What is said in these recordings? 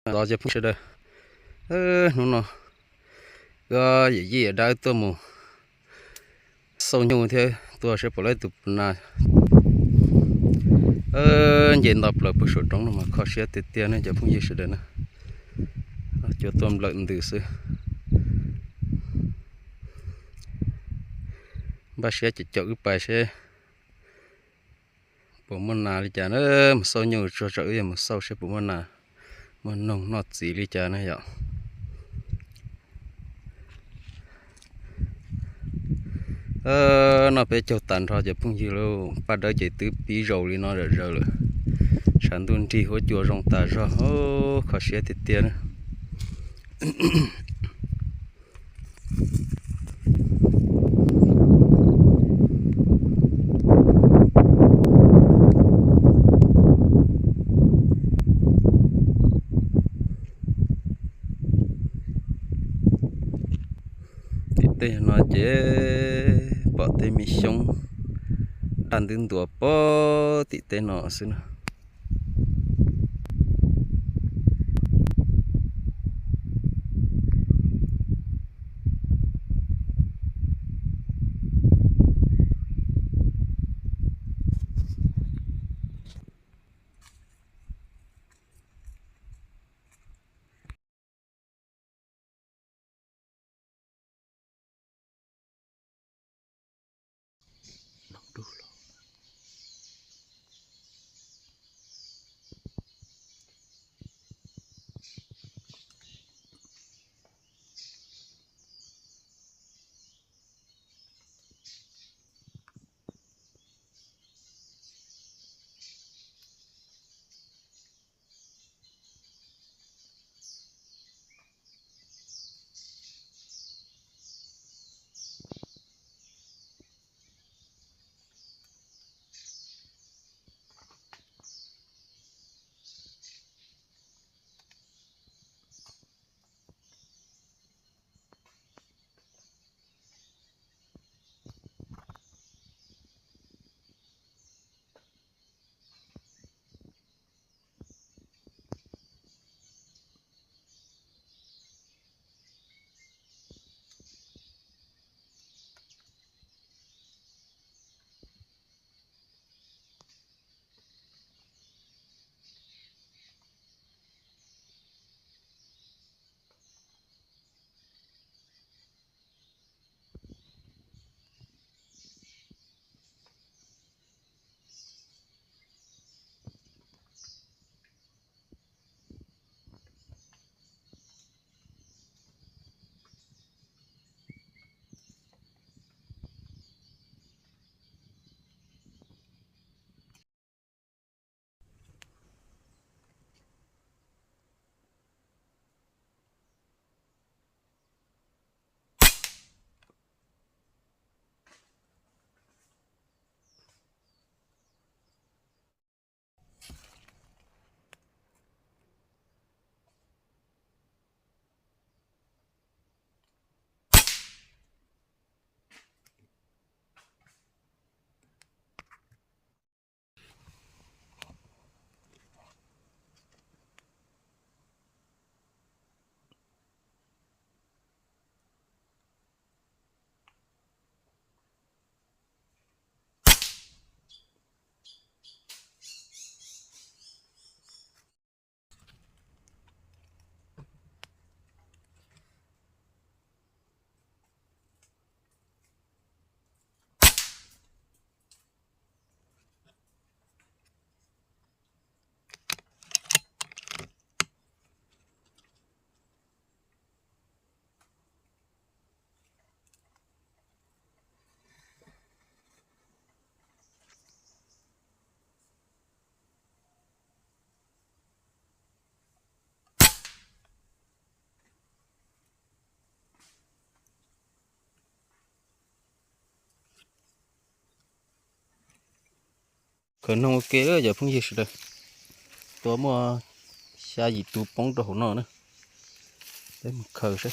đó giờ phun sẽ đây nó cái gì ở đây tôi mua sau nhiều thế tôi sẽ bỏ lại tụt na nhìn đập lại bớt số trống mà khó sẽ tiết tiền này giờ phun gì sẽ đây nè cho tôm lợn từ xưa ba sẽ chỉ chọn cái bài sẽ bộ môn nào đi chả nó sau nhiều cho chợ mà sau sẽ bộ môn nào mà nông nọt gì đi chả này vậy nó phải cho tàn thôi giờ phun gì luôn bắt đầu chỉ từ bí rầu đi nó rồi sản tuần thì hỗ trợ rong tà rồi khó sẽ tiết tiền tê nó chế bỏ tê mi xong ăn đến tua po tị tê nó xin còn không ok nữa giờ phun gì rồi tôi mua xa gì tụ bóng đồ nó nữa để một khờ đấy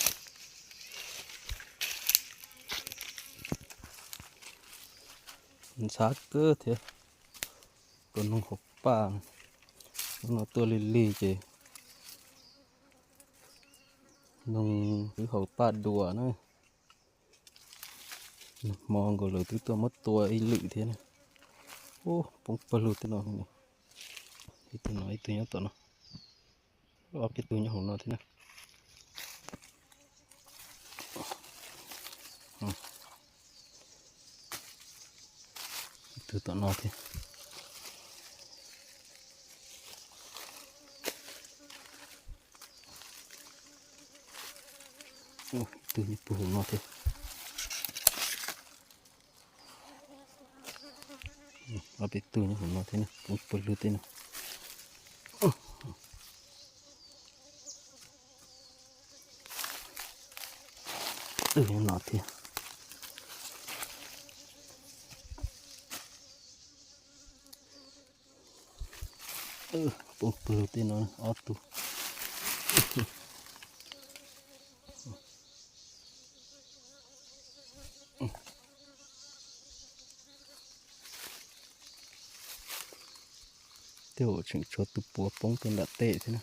sát cơ thế còn không hộp bang nó tôi lì lì chứ นงหรือเขาปาดดัวนะมองก็เลยตัวมดตัวไอ้หลือเท่นะโอ้ปงปลุตัวน้องนี่ไอ้ตัวน้อยตัวนี้ตัวเนาะเอาไปตัวนี้ของน้องเท่นะตัวน้องเท่โอ้ตัวนี้ปูของน้องเท่เอาไปตัวนี้ของน้องเท่นะปงปลุเท่นะตัวนี้น้องเท่ปงปลุเท่นะเอาตัวเดี๋ยวฉันชดตุปัวปงเป็นละเตะใช่ไหม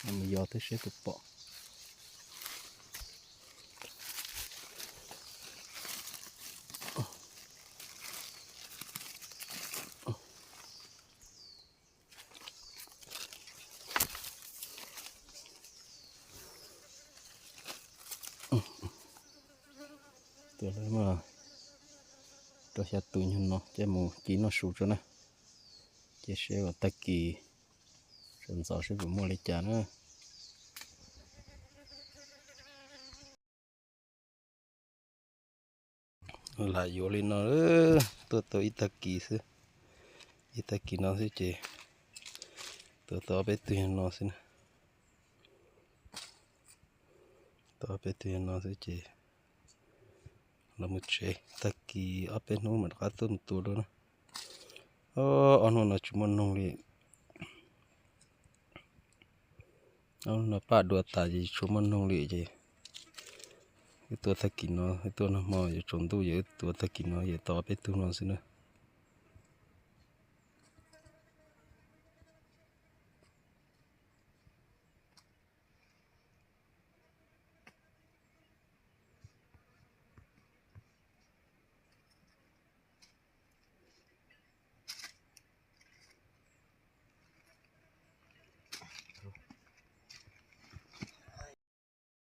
มันมียอดที่เชื่อตุปอตัวเลยมาตัวชาตุยเนาะเจ้าหมูกินเนาะสูจ้ะนะเจ้าเชื่อว่าตะกี้ฉันสาวเชื่อว่ามัวเลยจ้านะหลายอยู่เลยเนาะตัวอีตะกี้สิอีตะกี้เนาะสิเจ้ตัวไปตุยเนาะสินะตัวไปตุยเนาะสิเจ้เราไม่ใช่ตะกี้เอาไปนู่นมันก็ต้นตัวแล้วนะอันนั้นจุมันนงเลยอันนั้นป้าดูตาจีจุมันนงเลยจีตัวตะกี้เนาะตัวน้ำมันอยู่จนตัวอยู่ตัวตะกี้เนาะอยู่ต่อไปตัวนั้นสินะ